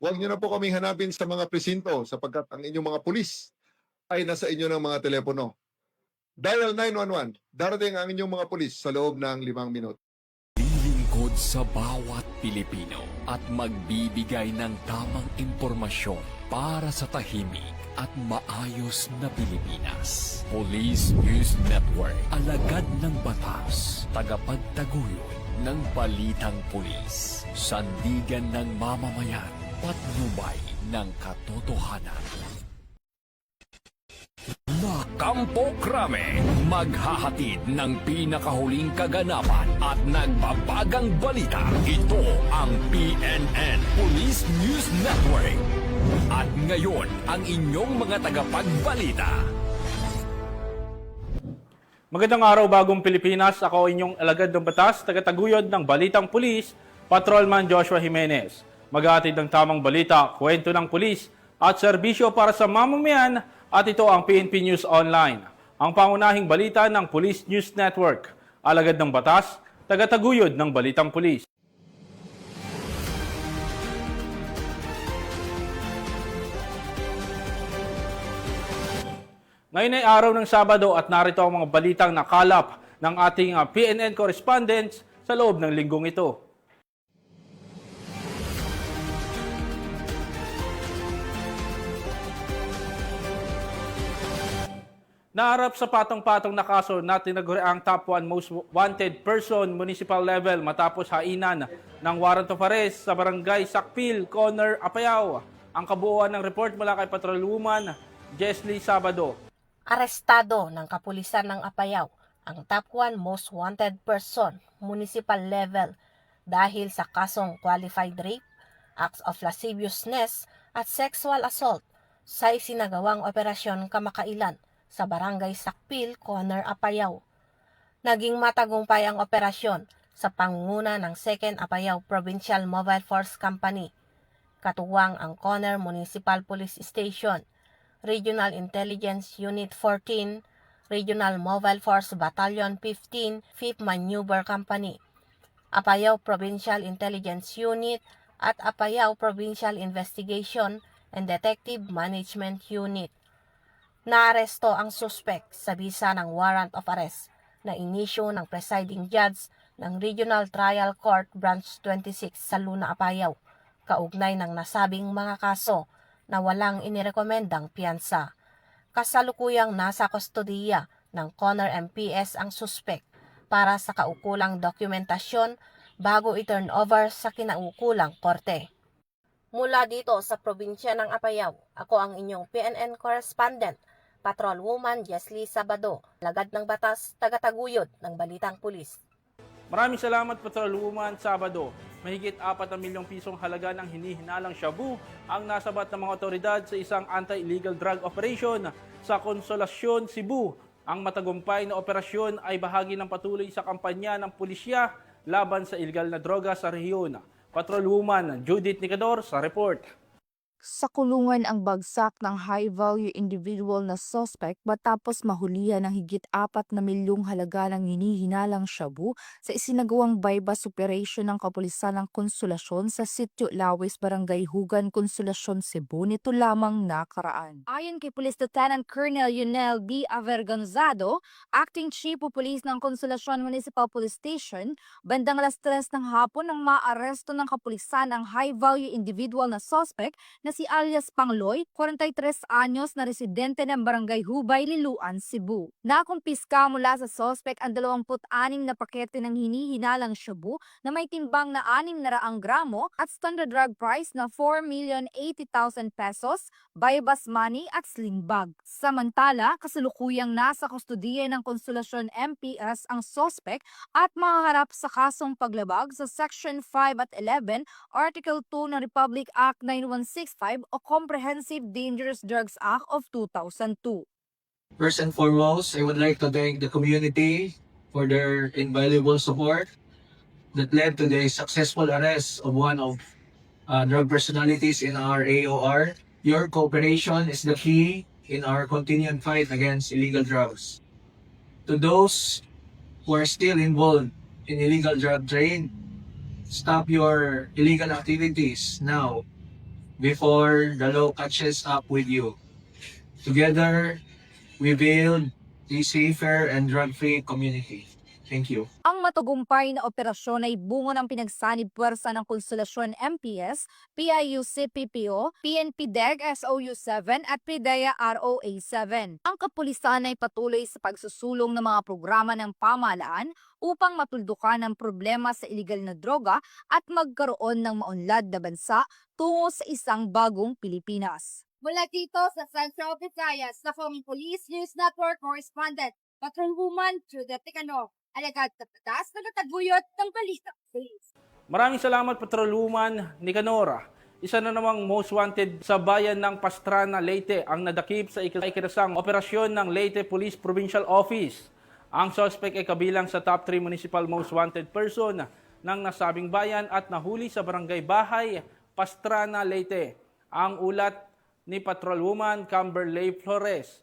Huwag niyo na po kaming hanapin sa mga presinto sapagkat ang inyong mga pulis ay nasa inyo ng mga telepono. Dial 911. Darating ang inyong mga pulis sa loob ng 5 minuto. Lilingkod sa bawat Pilipino at magbibigay ng tamang impormasyon para sa tahimik at maayos na Pilipinas. Police News Network, alagad ng batas, tagapagtaguyod ng balitang pulis, sandigan ng mamamayan, patnubay ng katotohanan. La Campo Crame, maghahatid ng pinakahuling kaganapan at nagbabagang balita. Ito ang PNN Police News Network. At ngayon, ang inyong mga tagapagbalita. Magandang araw, bagong Pilipinas. Ako inyong alagad ng batas, tagataguyod ng Balitang Pulis, Patrolman Joshua Jimenez. Maghahatid ng tamang balita, kwento ng pulis at serbisyo para sa mamamayan. At ito ang PNP News Online, ang pangunahing balita ng Police News Network. Alagad ng batas, tagataguyod ng Balitang Pulis. Ngayon ay araw ng Sabado at narito ang mga balitang nakalap ng ating PNN correspondents sa loob ng linggong ito. Naharap sa patong-patong na kaso na tinaguri ang top 1 most wanted person municipal level matapos hainan ng warrant of arrest sa barangay Sakpil, Corner, Apayao. Ang kabuuan ng report mula kay Patrolwoman Jesly Sabado. Arestado ng kapulisan ng Apayao ang top 1 most wanted person municipal level dahil sa kasong qualified rape, acts of lasciviousness at sexual assault sa isinagawang operasyon kamakailan sa barangay Sakpil, Corner, Apayao. Naging matagumpay ang operasyon sa pangunguna ng 2nd Apayao Provincial Mobile Force Company, katuwang ang Corner Municipal Police Station, Regional Intelligence Unit 14, Regional Mobile Force Battalion 15, 5th Maneuver Company, Apayao Provincial Intelligence Unit at Apayao Provincial Investigation and Detective Management Unit. Naaresto ang suspect sa bisa ng warrant of arrest na inisyu ng presiding judge ng Regional Trial Court Branch 26 sa Luna, Apayao, kaugnay ng nasabing mga kaso na walang inirekomendang piyansa. Kasalukuyang nasa kustodiya ng Corner MPS ang suspect para sa kaukulang dokumentasyon bago i-turn over sa kinaukulang korte. Mula dito sa probinsya ng Apayao, ako ang inyong PNN correspondent, Patrolwoman Jesly Sabado, alagad ng batas, tagataguyod ng Balitang Pulis. Maraming salamat, Patrolwoman Sabado. Mahigit 4 na milyong pisong halaga ng hinihinalang shabu ang nasabat ng mga otoridad sa isang anti-illegal drug operation sa Consolacion, Cebu. Ang matagumpay na operasyon ay bahagi ng patuloy sa kampanya ng pulisya laban sa illegal na droga sa rehiyon. Patrolwoman Judith Nicador sa report. Sa kulungan ang bagsak ng high-value individual na suspect matapos mahulihan ng higit 4 na milyong halaga ng hinihinalang shabu sa isinagawang bypass operation ng kapulisan ng Konsolasyon sa Sitio Lawis, Barangay Hugan, Konsolasyon, Cebu nito lamang nakaraan. Ayon kay Police Lieutenant Colonel Yunel B. Avergonzado, Acting Chief of Police ng Konsolasyon Municipal Police Station, bandang alas 3 ng hapon nang maaresto ng kapulisan ang high-value individual na suspect na si alias Pangloy, 43 anyos na residente ng Barangay Hubay, Liloan, Cebu. Nakumpiska mula sa suspect ang 26 na pakete ng hinihinalang shabu na may timbang na 600 gramo at standard drug price na 4,080,000 pesos, bypass money at sling bag. Samantala, kasalukuyang nasa kustodiya ng Konsolasyon MPS ang suspect at mahaharap sa kasong paglabag sa Section 5 at 11, Article 2 ng Republic Act 9165 o Comprehensive Dangerous Drugs Act of 2002. First and foremost, I would like to thank the community for their invaluable support that led to the successful arrest of one of drug personalities in our AOR. Your cooperation is the key in our continued fight against illegal drugs. To those who are still involved in illegal drug trade, stop your illegal activities now. before the law catches up with you. Together, we build a safer and drug-free community. Thank you. Ang matagumpay na operasyon ay bunga ng pinagsanib puwersa ng Konsolasyon MPS, PIU-CPPO, PNP-DEG SOU-7 at PIDEA ROA-7. Ang kapulisan ay patuloy sa pagsusulong ng mga programa ng pamahalaan upang matuldukan ang problema sa iligal na droga at magkaroon ng maunlad na bansa tungo sa isang bagong Pilipinas. Mula dito sa Central Visayas, na Police News Network Correspondent, Patrolwoman Judith Ticano, alagad sa patas na nataguyot ng balita. Maraming salamat, Patrolwoman Nicanor. Isa na namang most wanted sa bayan ng Pastrana, Leyte ang nadakip sa ikinasang operasyon ng Leyte Police Provincial Office. Ang suspect ay kabilang sa top 3 municipal most wanted person ng nasabing bayan at nahuli sa Barangay Bahay, Pastrana, Leyte. Ang ulat ni Patrolwoman Camberley Flores.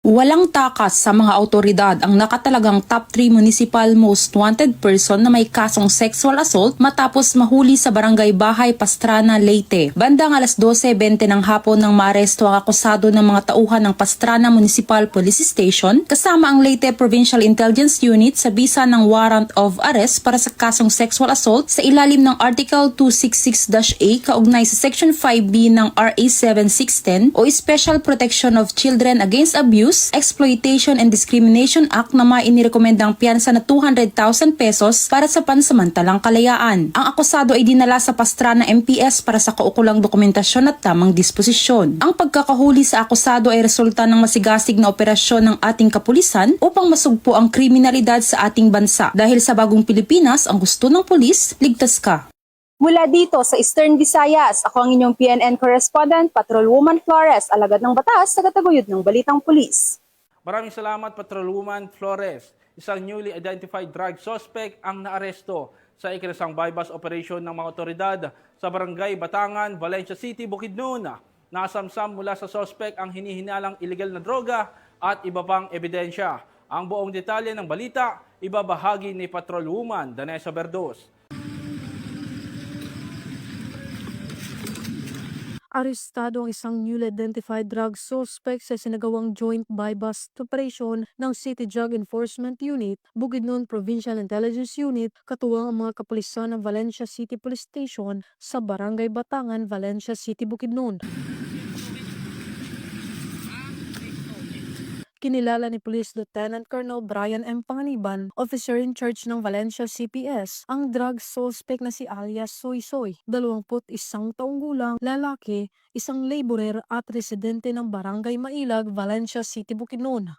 Walang takas sa mga autoridad ang nakatalagang top 3 municipal most wanted person na may kasong sexual assault matapos mahuli sa Barangay Bahay, Pastrana, Leyte. Bandang alas 12:20 ng hapon nang maaresto ang akusado ng mga tauhan ng Pastrana Municipal Police Station kasama ang Leyte Provincial Intelligence Unit sa bisa ng warrant of arrest para sa kasong sexual assault sa ilalim ng Article 266-A kaugnay sa Section 5B ng RA 7610 o Special Protection of Children Against Abuse, Exploitation and Discrimination Act na mainirekomendang piyansa na 200,000 pesos para sa pansamantalang kalayaan. Ang akusado ay dinala sa Pastrana MPS para sa kaukulang dokumentasyon at tamang disposisyon. Ang pagkakahuli sa akusado ay resulta ng masigasig na operasyon ng ating kapulisan upang masugpo ang kriminalidad sa ating bansa. Dahil sa bagong Pilipinas, ang gusto ng pulis, ligtas ka. Mula dito sa Eastern Visayas, ako ang inyong PNN correspondent, Patrolwoman Flores, alagad ng batas, tagataguyod ng Balitang Pulis. Maraming salamat, Patrolwoman Flores. Isang newly identified drug suspect ang naaresto sa ikinasang bypass operation ng mga otoridad sa Barangay Batangan, Valencia City, Bukidnon. Nasamsam mula sa suspect ang hinihinalang illegal na droga at iba pang ebidensya. Ang buong detalye ng balita, ibabahagi ni Patrolwoman Danessa Verdos. Arestado ang isang newly identified drug suspect sa sinagawang joint buy-bust operation ng City Drug Enforcement Unit, Bukidnon Provincial Intelligence Unit, katuwang ang mga kapulisan ng Valencia City Police Station sa Barangay Batangan, Valencia City, Bukidnon. Kinilala ni Police Lieutenant Colonel Brian M. Panganiban, officer in charge ng Valencia CPS, ang drug suspect na si alias Soy Soy, 21 taong gulang, lalaki, isang laborer at residente ng Barangay Mailag, Valencia City, Bukidnon.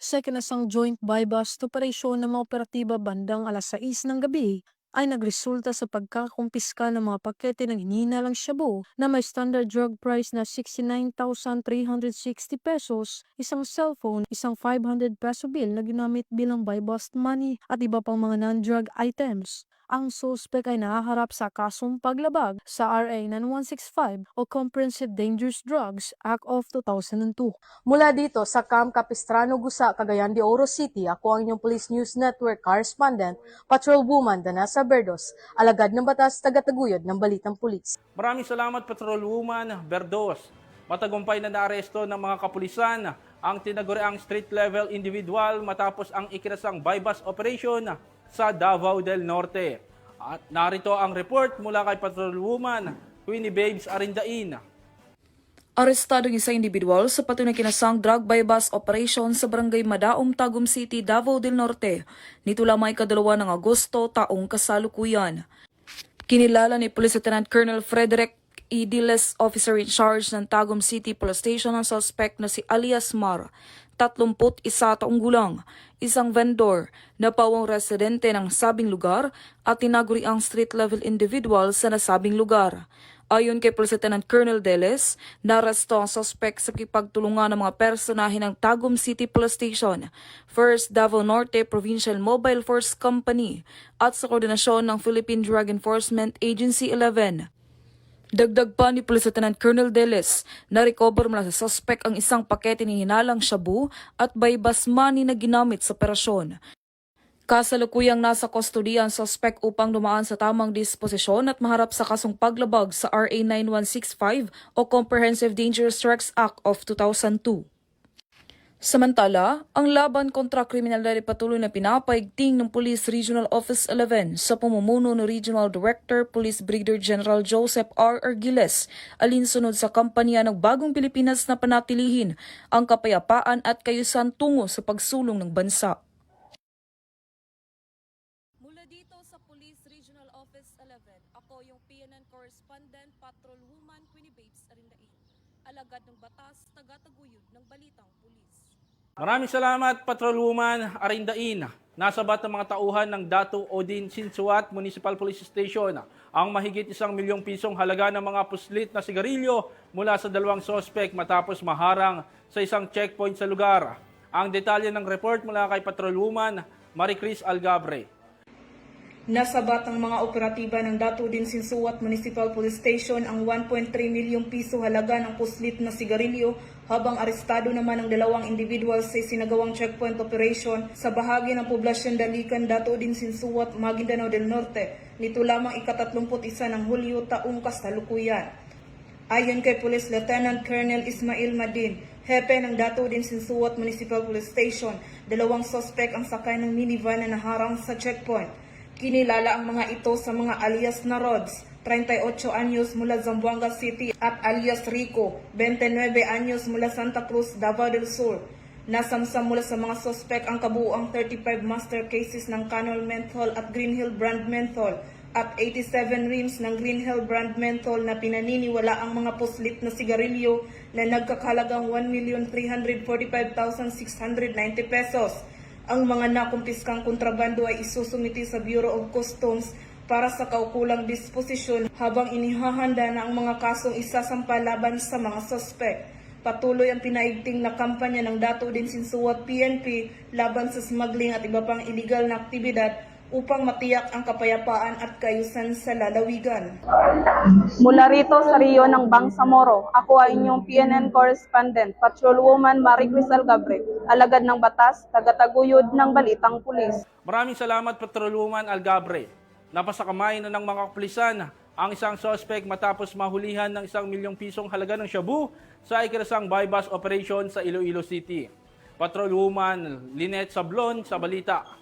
Sa ikinasang joint buy-bust operation ng mga operatiba bandang alas 6 ng gabi ay nagresulta sa pagkakumpiska ng mga pakete ng hinihinalang shabu na may standard drug price na 69,360 pesos, isang cellphone, isang 500 peso bill na ginamit bilang buy-bust money at iba pang mga non-drug items. Ang suspect ay nahaharap sa kasong paglabag sa RA 9165 o Comprehensive Dangerous Drugs Act of 2002. Mula dito sa Camp Capistrano, Gusa, Cagayan de Oro City, ako ang inyong Police News Network correspondent, Patrolwoman Danessa Verdos, alagad ng batas, tagataguyod ng Balitang Pulis. Maraming salamat, Patrolwoman Verdos. Matagumpay na naaresto ng mga kapulisan ang tinaguriang street-level individual matapos ang ikinasang buy-bust operation sa Davao del Norte. At narito ang report mula kay Patrolwoman Queenie Babes Arindain. Arestado ang isang individual sa patunay kinasang drug buy-bust operation sa Barangay Madaom, Tagum City, Davao del Norte. Nito lamang ikadalawa ng Agosto taong kasalukuyan. Kinilala ni Police Lieutenant Colonel Frederick E. Diles, officer in charge ng Tagum City Police Station, ang suspect na si alias Mar, 31 taong gulang, isang vendor na pawang residente ng sabing lugar at tinaguri ang street-level individual sa nasabing lugar. Ayon kay Police Lieutenant Colonel Deles, naresto ang suspect sa kipagtulungan ng mga personahe ng Tagum City Police Station, First Davao Norte Provincial Mobile Force Company at sa koordinasyon ng Philippine Drug Enforcement Agency 11. Dagdag pa ni Police Lieutenant Colonel Deles na recover mula sa suspect ang isang pakete ni hinalang shabu at baybas money na ginamit sa operasyon. Kasalukuyang nasa kustodiya ang suspect upang dumaan sa tamang disposisyon at maharap sa kasong paglabag sa RA 9165 o Comprehensive Dangerous Drugs Act of 2002. Samantala, ang laban kontra kriminalidad ay patuloy na pinapaigting ng Police Regional Office 11 sa pamumuno ni Regional Director Police Brigadier General Joseph R. Argiles, alinsunod sa kampanya ng Bagong Pilipinas na panatilihin ang kapayapaan at kayusan tungo sa pagsulong ng bansa. Mula dito sa Police Regional Office 11, ako yung PNN Correspondent Patrolwoman Queenie Babes Arindain, alagad ng batas, tagataguyod ng balitang pulis. Maraming salamat, Patrolwoman Arindain. Nasabat ng mga tauhan ng Datu Odin Sinsuat Municipal Police Station ang mahigit 1 milyong pisong halaga ng mga puslit na sigarilyo mula sa 2 sospek matapos maharang sa isang checkpoint sa lugar. Ang detalye ng report mula kay Patrolwoman Maricris Algabre. Nasabat ng mga operatiba ng Datu Odin Sinsuat Municipal Police Station ang 1.3 milyong piso halaga ng puslit na sigarilyo habang arestado naman ang 2 individual sa sinagawang checkpoint operation sa bahagi ng poblasyon Dalican, Datu Odin Sinsuat, Maguindanao del Norte nito lamang ika-31 ng Hulyo taong kasalukuyan. Ayon kay Police Lieutenant Colonel Ismail Madin, hepe ng Datu Odin Sinsuat Municipal Police Station, 2 sospek ang sakay ng minivan na naharang sa checkpoint. Kinilala ang mga ito sa mga alias na Rods, 38 anyos mula Zamboanga City at alias Rico, 29 anyos mula Santa Cruz, Davao del Sur. Nasamsam mula sa mga sospek ang kabuuang 35 master cases ng Canol Menthol at Green Hill brand menthol at 87 rims ng Green Hill brand menthol na pinaniniwala ang mga puslit na sigarilyo na nagkakalagang 1,345,690 pesos. Ang mga nakumpiskang kontrabando ay isusumiti sa Bureau of Customs para sa kaukulang disposisyon habang inihahanda na ang mga kasong isasampa laban sa mga sospek. Patuloy ang pinaigting na kampanya ng Datu Odin Sinsuat PNP laban sa smuggling at iba pang illegal na aktibidad upang matiyak ang kapayapaan at kayusan sa lalawigan. Mula rito sa Rio ng Bangsamoro, ako ay inyong PNN Correspondent, Patrolwoman Maricris Algabre, alagad ng batas, tagataguyod ng balitang pulis. Maraming salamat, Patrolwoman Algabre. Napasakamay na ng mga kapulisan ang isang suspect matapos mahulihan ng 1 milyong pisong halaga ng shabu sa ikinasang buy-bust operation sa Iloilo City. Patrolwoman Lynette Sablon sa balita.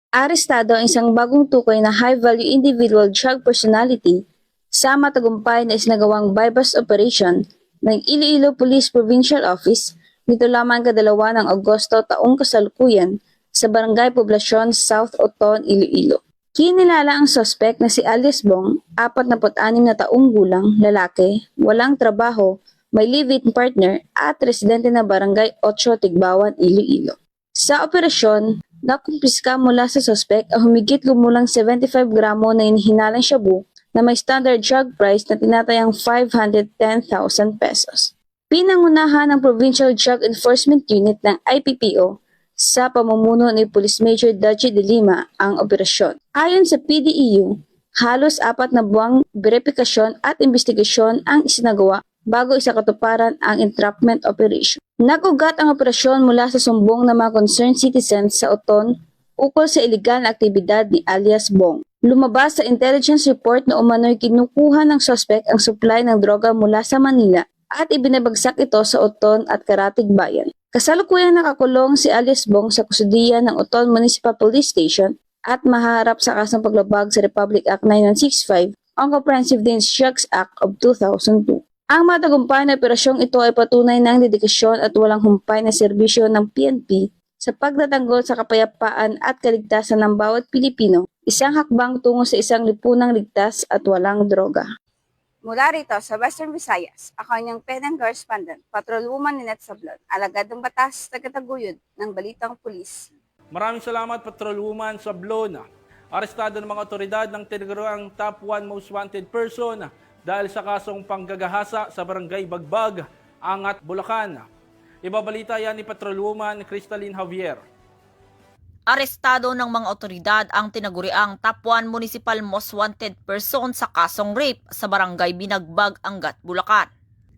Arestado ang isang bagong tukoy na high-value individual drug personality sa matagumpay na isinagawang buy-bust operation ng Iloilo Police Provincial Office nito lamang kadalawa ng Agosto taong kasalukuyan sa Barangay Poblacion, South Oton, Iloilo. Kinilala ang suspect na si alias Bong, 46 na taong gulang, lalaki, walang trabaho, may live-in partner at residente na Barangay 8, Tigbawan, Iloilo. Sa operasyon, nakumpiska mula sa suspect ang humigit lumulang 75 gramo na inihinalang shabu na may standard drug price na tinatayang 510,000 pesos. Pinangunahan ng Provincial Drug Enforcement Unit ng IPPO sa pamumuno ni Police Major Daji de Lima ang operasyon. Ayon sa PDEU, halos 4 na buwang verifikasyon at investigasyon ang isinagawa bago isakatuparan ang entrapment operation. Nagugat ang operasyon mula sa sumbong ng mga concerned citizens sa Oton ukol sa iligal na aktibidad ni alias Bong. Lumabas sa intelligence report na umano'y kinukuha ng suspect ang supply ng droga mula sa Manila at ibinabagsak ito sa Oton at Karatig Bayan. Kasalukuyang nakakulong si alias Bong sa kustudiya ng Oton Municipal Police Station at mahaharap sa kasong paglabag sa Republic Act 9165 ang Comprehensive Dangerous Drugs Act of 2002. Ang matagumpay na operasyong ito ay patunay ng dedikasyon at walang humpay na serbisyo ng PNP sa pagtatanggol sa kapayapaan at kaligtasan ng bawat Pilipino, isang hakbang tungo sa isang lipunang ligtas at walang droga. Mula rito sa Western Visayas, ako ang PNN Correspondent, Patrolwoman Lynette Sablon, alagad ng batas, tagataguyod ng balitang pulis. Maraming salamat, Patrolwoman Sablon. Arestado ng mga otoridad ng tinaguriang top 1 most wanted person dahil sa kasong panggagahasa sa Barangay Bagbag, Angat, Bulacan. Ibabalita yan ni Patrolwoman Cristalyn Javier. Arestado ng mga otoridad ang tinaguriang top 1 municipal most wanted person sa kasong rape sa barangay Binagbag, Angat, Bulacan.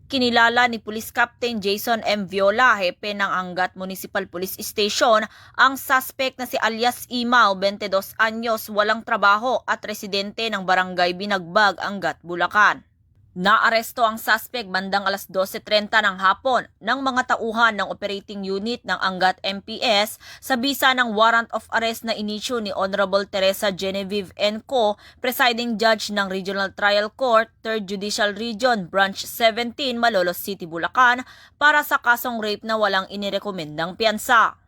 Kinilala ni Police Captain Jason M. Viola, hepe ng Angat Municipal Police Station, ang suspect na si alias Imao, 22 anyos, walang trabaho at residente ng barangay Binagbag, Angat, Bulacan. Naaresto ang suspect bandang alas 12:30 ng hapon ng mga tauhan ng operating unit ng Angat MPS sa bisa ng warrant of arrest na inisyu ni Honorable Teresa Genevieve N. Co., presiding judge ng Regional Trial Court, 3rd Judicial Region, Branch 17, Malolos City, Bulacan, para sa kasong rape na walang inirekomendang piyansa.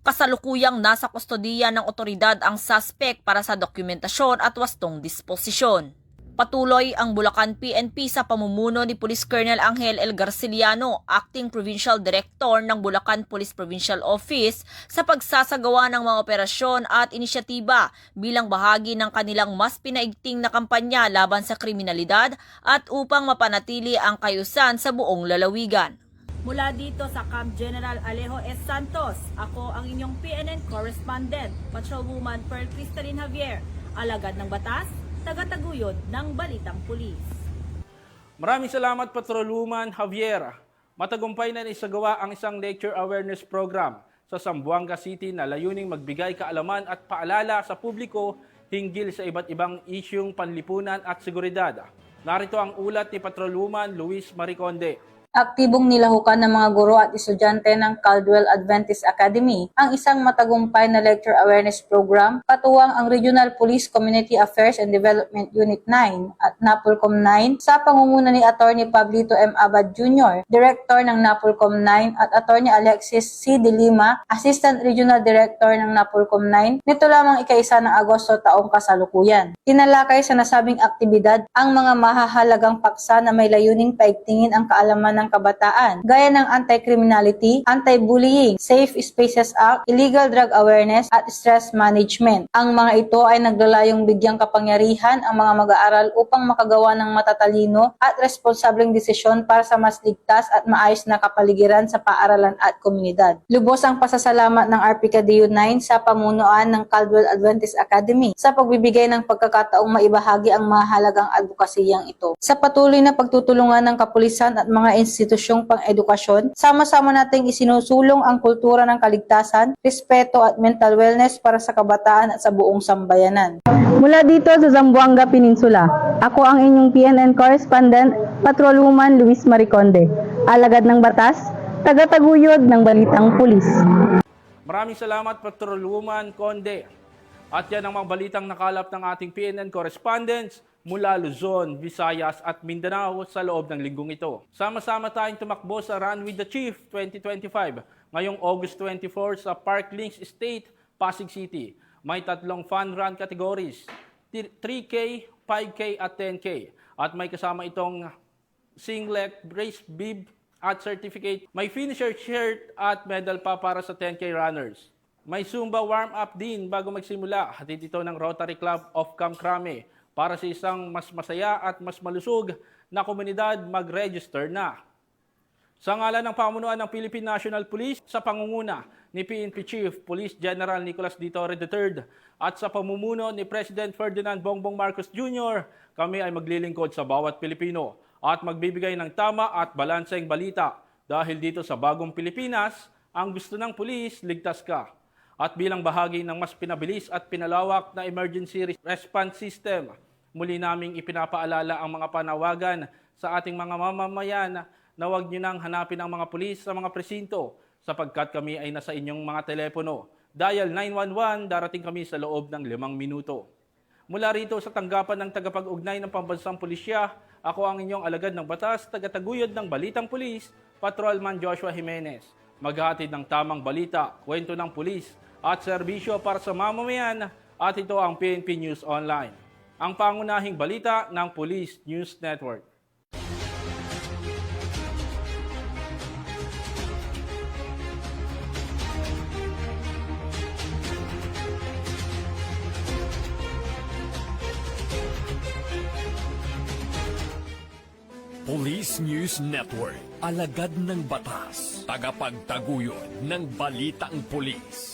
Kasalukuyang nasa kustodiya ng otoridad ang suspect para sa dokumentasyon at wastong disposisyon. Patuloy ang Bulacan PNP sa pamumuno ni Police Colonel Angel L. Garciliano, Acting Provincial Director ng Bulacan Police Provincial Office, sa pagsasagawa ng mga operasyon at inisyatiba bilang bahagi ng kanilang mas pinaigting na kampanya laban sa kriminalidad at upang mapanatili ang kayusan sa buong lalawigan. Mula dito sa Camp General Alejo S. Santos, ako ang inyong PNN correspondent, Patrolwoman Pearl Cristalin Javier, alagad ng batas, tagataguyod ng Balitang Pulis. Maraming salamat, Patrolwoman Javier. Matagumpay na isagawa ang isang lecture awareness program sa Zamboanga City na layuning magbigay kaalaman at paalala sa publiko hinggil sa iba't ibang isyung panlipunan at seguridad. Narito ang ulat ni Patrolwoman Luis Mariconde. Aktibong nilahukan ng mga guro at estudyante ng Caldwell Adventist Academy ang isang matagumpay na lecture awareness program katuwang ang Regional Police Community Affairs and Development Unit 9 at NAPOLCOM 9 sa pangunguna ni Attorney Pablito M. Abad Jr., Director ng NAPOLCOM 9 at Attorney Alexis C. De Lima, Assistant Regional Director ng NAPOLCOM 9 nito lamang ika-1 ng Agosto taong kasalukuyan. Tinalakay sa nasabing aktibidad ang mga mahahalagang paksa na may layuning paigtingin ang kaalaman ng kabataan, gaya ng anti-criminality, anti-bullying, Safe Spaces Act, Illegal Drug Awareness at Stress Management. Ang mga ito ay naglalayong bigyang kapangyarihan ang mga mag-aaral upang makagawa ng matatalino at responsableng desisyon para sa mas ligtas at maayos na kapaligiran sa paaralan at komunidad. Lubos ang pasasalamat ng RPCDU 9 sa pamunuan ng Caldwell Adventist Academy sa pagbibigay ng pagkakataong maibahagi ang mahalagang advokasiyang ito. Sa patuloy na pagtutulungan ng kapulisan at mga institusyong pang-edukasyon, sama-sama nating isinusulong ang kultura ng kaligtasan, respeto at mental wellness para sa kabataan at sa buong sambayanan. Mula dito sa Zamboanga Peninsula, ako ang inyong PNN correspondent, Patrolwoman Luis Mariconde, alagad ng batas, tagataguyod ng Balitang Pulis. Maraming salamat, Patrolwoman Conde. At yan ang mga balitang nakalap ng ating PNN correspondents mula Luzon, Visayas at Mindanao sa loob ng linggong ito. Sama-sama tayong tumakbo sa Run with the Chief 2025 ngayong August 24 sa Parklinks Estate, Pasig City. May 3 fun run categories, 3K, 5K at 10K. At may kasama itong singlet, race bib at certificate. May finisher shirt at medal pa para sa 10K runners. May Zumba warm-up din bago magsimula. Hatid ito ng Rotary Club of Camp Crame. Para sa isang mas masaya at mas malusog na komunidad, mag-register na. Sa ngalan ng pamunuan ng Philippine National Police, sa pangunguna ni PNP Chief Police General Nicolas D. Torre III at sa pamumuno ni President Ferdinand Bongbong Marcos Jr., kami ay maglilingkod sa bawat Pilipino at magbibigay ng tama at balanseng balita dahil dito sa bagong Pilipinas, ang gusto ng pulis, ligtas ka. At bilang bahagi ng mas pinabilis at pinalawak na emergency response system, muli naming ipinapaalala ang mga panawagan sa ating mga mamamayan na huwag nyo nang hanapin ang mga pulis sa mga presinto sapagkat kami ay nasa inyong mga telepono. Dial 911, darating kami sa loob ng 5 minuto. Mula rito sa tanggapan ng tagapag-ugnay ng Pambansang Pulisya, ako ang inyong alagad ng batas, tagataguyod ng Balitang Pulis, Patrolman Joshua Jimenez. Maghahatid ng tamang balita, kwento ng pulis, at serbisyo para sa mamamayan, at ito ang PNP News Online, ang pangunahing balita ng Police News Network. Police News Network, alagad ng batas, tagapagtaguyod ng Balitang Pulis.